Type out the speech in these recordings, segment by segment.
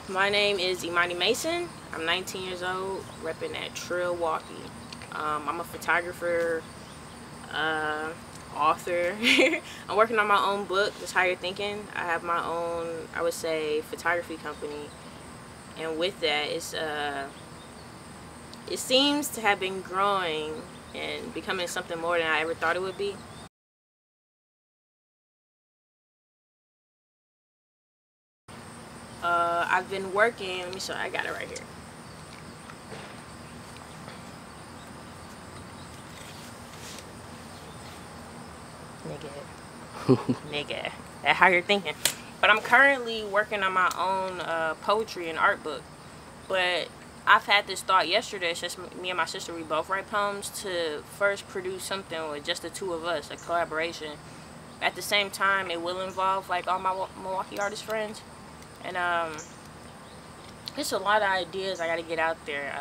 My name is Imani Mason. I'm 19 years old, repping at Milwaukee. I'm a photographer, author. I'm working on my own book, Just Higher Thinking. I have my own, I would say, photography company, and with that, it seems to have been growing and becoming something more than I ever thought it would be. I've been working. Let me show. I got it right here. Nigga, that higher thinking. But I'm currently working on my own poetry and art book. But I've had this thought yesterday. It's just me and my sister. We both write poems, to first produce something with just the two of us, a collaboration. At the same time, it will involve like all my Milwaukee artist friends, and there's a lot of ideas I got to get out there.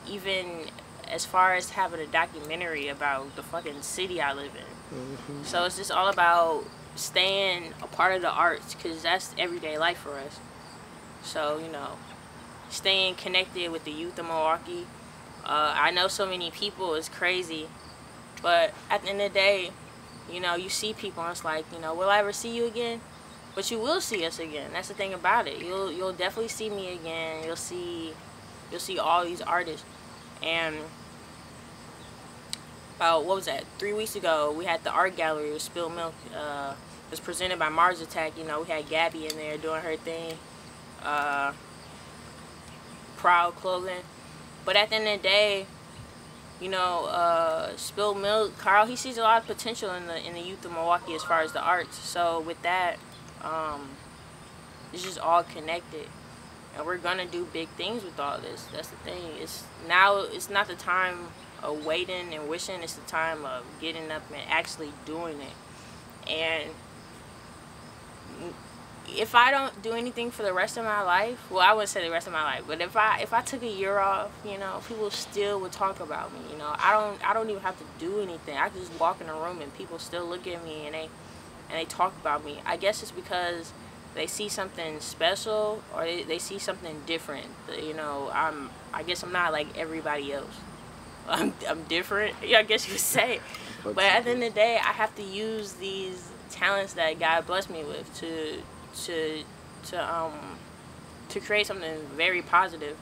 Even as far as having a documentary about the fucking city I live in. So it's just all about staying a part of the arts, because that's everyday life for us. So, you know, staying connected with the youth of Milwaukee. I know so many people, it's crazy, but at the end of the day, you know, you see people and it's like, you know, will I ever see you again? But you will see us again. That's the thing about it. You'll definitely see me again. You'll see all these artists. And about, what was that, 3 weeks ago, we had the art gallery with Spilled Milk. It was presented by Mars Attack. You know, we had Gabby in there doing her thing. Proud clothing. But at the end of the day, you know, Spilled Milk, Carl, he sees a lot of potential in the youth of Milwaukee as far as the arts. So with that, it's just all connected, and we're gonna do big things with all this. That's the thing. It's not the time of waiting and wishing. It's the time of getting up and actually doing it. And if I don't do anything for the rest of my life, well, I wouldn't say the rest of my life, but if I took a year off, you know, people still would talk about me. You know, I don't even have to do anything. I could just walk in a room and people still look at me and they talk about me. I guess it's because they see something special, or they see something different. You know, I guess I'm not like everybody else. I'm different, yeah, I guess you could say. But at the end of the day, I have to use these talents that God blessed me with to create something very positive.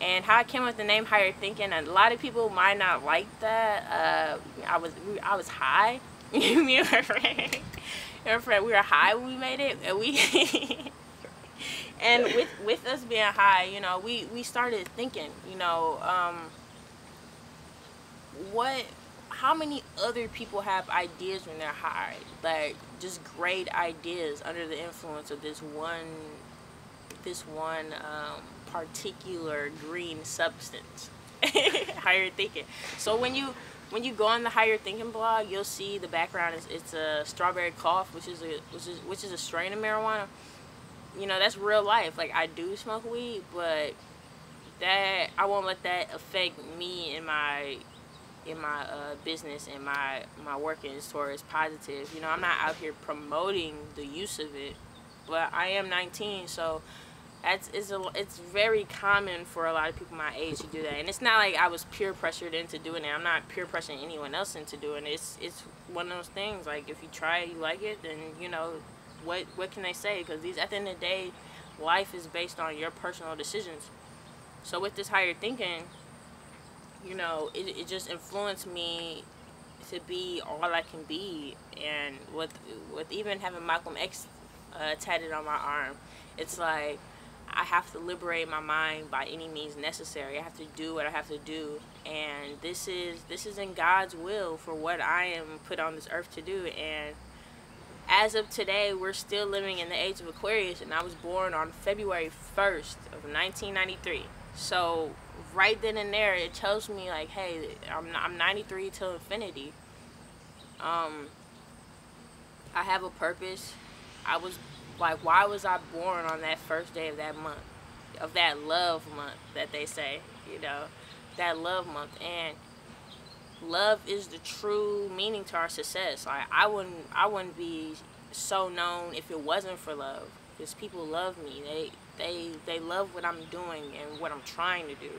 And how I came up with the name Higher Thinking, a lot of people might not like that. I was high. Me and my friend, we were high when we made it, and with us being high, you know, we started thinking, you know, how many other people have ideas when they're high, like just great ideas under the influence of this one particular green substance. Higher thinking. So when you go on the Higher Thinking blog, you'll see the background it's a strawberry cough, which is a strain of marijuana. You know, that's real life. Like, I do smoke weed, but that I won't let that affect me in my business and my workings towards positive. You know, I'm not out here promoting the use of it, but I am 19, so it's very common for a lot of people my age to do that. And it's not like I was peer pressured into doing it. I'm not peer pressuring anyone else into doing it. It's one of those things, like, if you try it, you like it, then, you know, what can they say? Because at the end of the day, life is based on your personal decisions. So with this Higher Thinking, you know, it just influenced me to be all I can be. And with even having Malcolm X tatted on my arm, it's like, I have to liberate my mind by any means necessary. I have to do what I have to do, and this is in God's will for what I am put on this earth to do. And as of today, we're still living in the age of Aquarius, and I was born on February 1st of 1993. So right then and there, it tells me, like, hey, I'm 93 till infinity. I have a purpose. I was like, why was I born on that first day of that month, of that love month that they say, you know, that love month? And love is the true meaning to our success. Like, I wouldn't be so known if it wasn't for love, because people love me. they love what I'm doing and what I'm trying to do.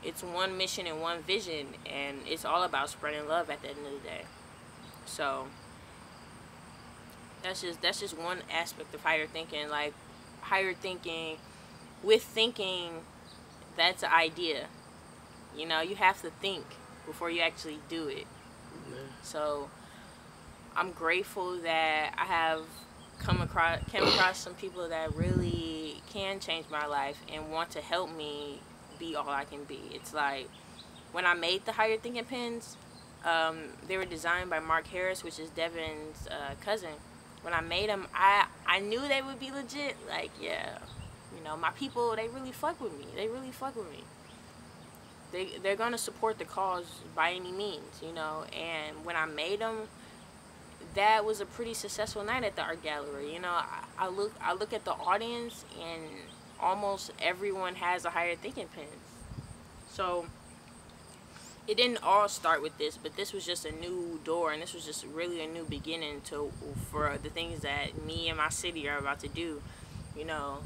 It's one mission and one vision, and it's all about spreading love at the end of the day. So that's just one aspect of higher thinking. Like, higher thinking, with thinking, that's an idea. You know, you have to think before you actually do it. So I'm grateful that I have came across some people that really can change my life and want to help me be all I can be. It's like, when I made the higher thinking pins, they were designed by Mark Harris, which is Devin's cousin. When I made them, I knew they would be legit. Like, yeah, you know, my people, they really fuck with me. They really fuck with me. They're gonna support the cause by any means, you know. And when I made them, that was a pretty successful night at the art gallery. You know, I look at the audience, and almost everyone has a higher thinking pin. So it didn't all start with this, but this was just a new door, and this was just really a new beginning for the things that me and my city are about to do. You know,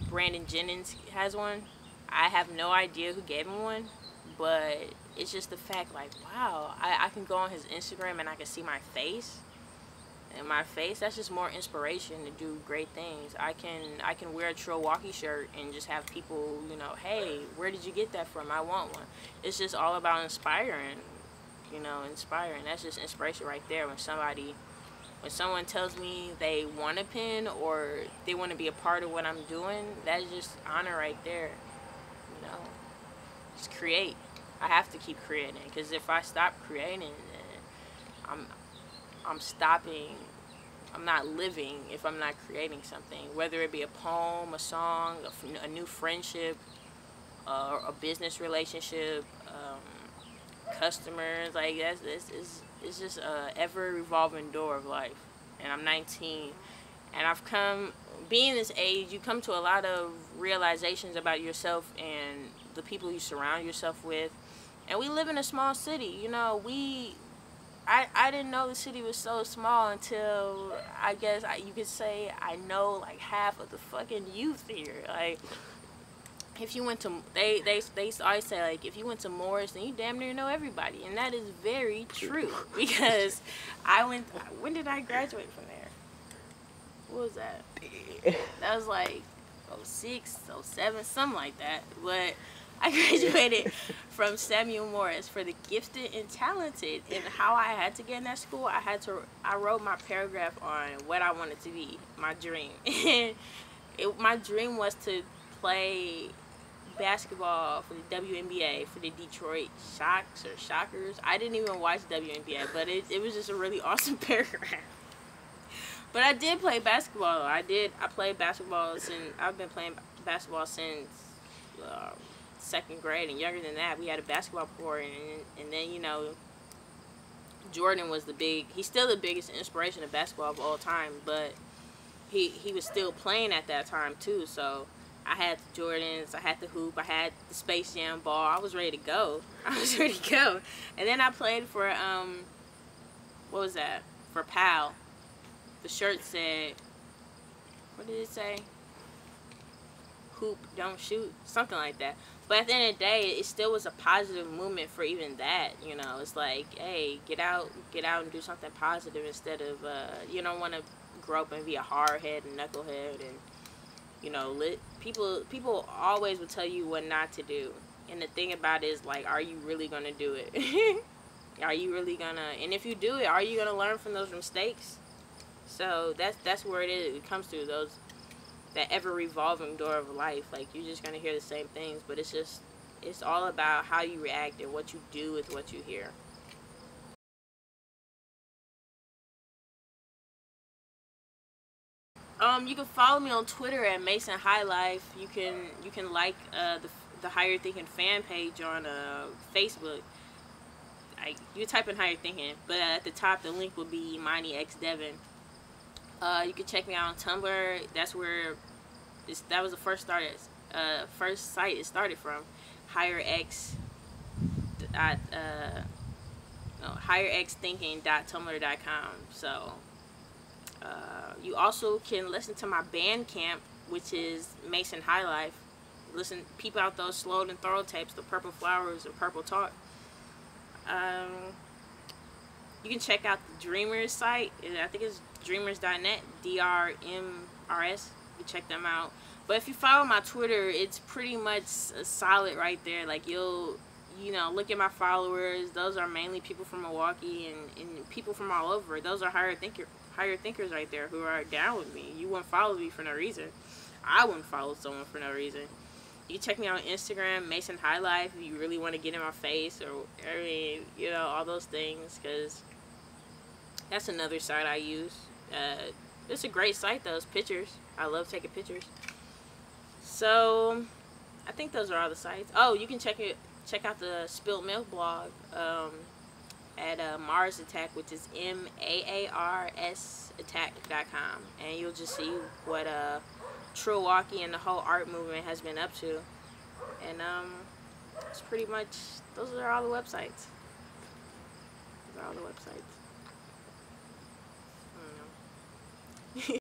Brandon Jennings has one. I have no idea who gave him one, but it's just the fact, like, wow, I can go on his Instagram and I can see my face. And my face, that's just more inspiration to do great things. I can wear a Milwaukee shirt and just have people, you know, hey, where did you get that from? I want one. It's just all about inspiring, you know, inspiring. That's just inspiration right there. When someone tells me they want a pin or they want to be a part of what I'm doing, that's just honor right there. You know, just create. I have to keep creating, because if I stop creating, then I'm stopping. I'm not living if I'm not creating something, whether it be a poem, a song, a new friendship, a business relationship, customers. Like, it's just a ever revolving door of life. And I'm 19, and I've come, being this age, you come to a lot of realizations about yourself and the people you surround yourself with. And we live in a small city, you know. I didn't know the city was so small until, I guess you could say, I know like half of the fucking youth here. Like, if you went to, they always say, like, if you went to Morris, then you damn near know everybody. And that is very true, because when did I graduate from there? What was that? That was like 06, 07, something like that. But I graduated from Samuel Morris for the gifted and talented. And how I had to get in that school, I wrote my paragraph on what I wanted to be, my dream. And my dream was to play basketball for the WNBA, for the Detroit Shockers. I didn't even watch WNBA, but it was just a really awesome paragraph. But I did play basketball. I played basketball since, I've been playing basketball since second grade, and younger than that, we had a basketball court, and then, you know, Jordan was he's still the biggest inspiration of basketball of all time, but he was still playing at that time too. So I had the Jordans, I had the hoop, I had the Space Jam ball. I was ready to go. And then I played for what was that? For PAL. The shirt said, what did it say? Hoop, don't shoot, something like that. But at the end of the day, it still was a positive movement for even that. You know, it's like, hey, get out and do something positive, instead of you don't want to grow up and be a hardhead and knucklehead. And, you know, people always will tell you what not to do. And the thing about it is, like, are you really gonna do it? Are you really gonna? And if you do it, are you gonna learn from those mistakes? So that's where it is. It comes to that ever revolving door of life. Like, you're just gonna hear the same things, but it's all about how you react and what you do with what you hear. You can follow me on Twitter at Mason High Life. You can like the Higher Thinking fan page on Facebook. You type in Higher Thinking, but at the top the link will be Imani X Devin. You can check me out on Tumblr. That was the first site it started from. HigherXThinking.tumblr.com. So You also can listen to my Bandcamp, which is Mason High Life. Listen, peep out those Slowed and Thorough tapes, the Purple Flowers and Purple Talk. You can check out the Dreamers site. I think it's dreamers.net, DRMRS. You can check them out. But if you follow my Twitter, it's pretty much solid right there. Like, you know, look at my followers. Those are mainly people from Milwaukee and people from all over. Those are higher thinkers right there who are down with me. You wouldn't follow me for no reason. I wouldn't follow someone for no reason. You can check me out on Instagram, Mason High Life, if you really want to get in my face, or, I mean, you know, all those things, because that's another site I use. It's a great site, though. It's pictures. I love taking pictures. So, I think those are all the sites. Oh, you can check out the Spilled Milk blog at Mars Attack, which is MAARS attack.com, and you'll just see what Trilwaukee and the whole art movement has been up to. And it's pretty much, those are all the websites. Those are all the websites. I don't know.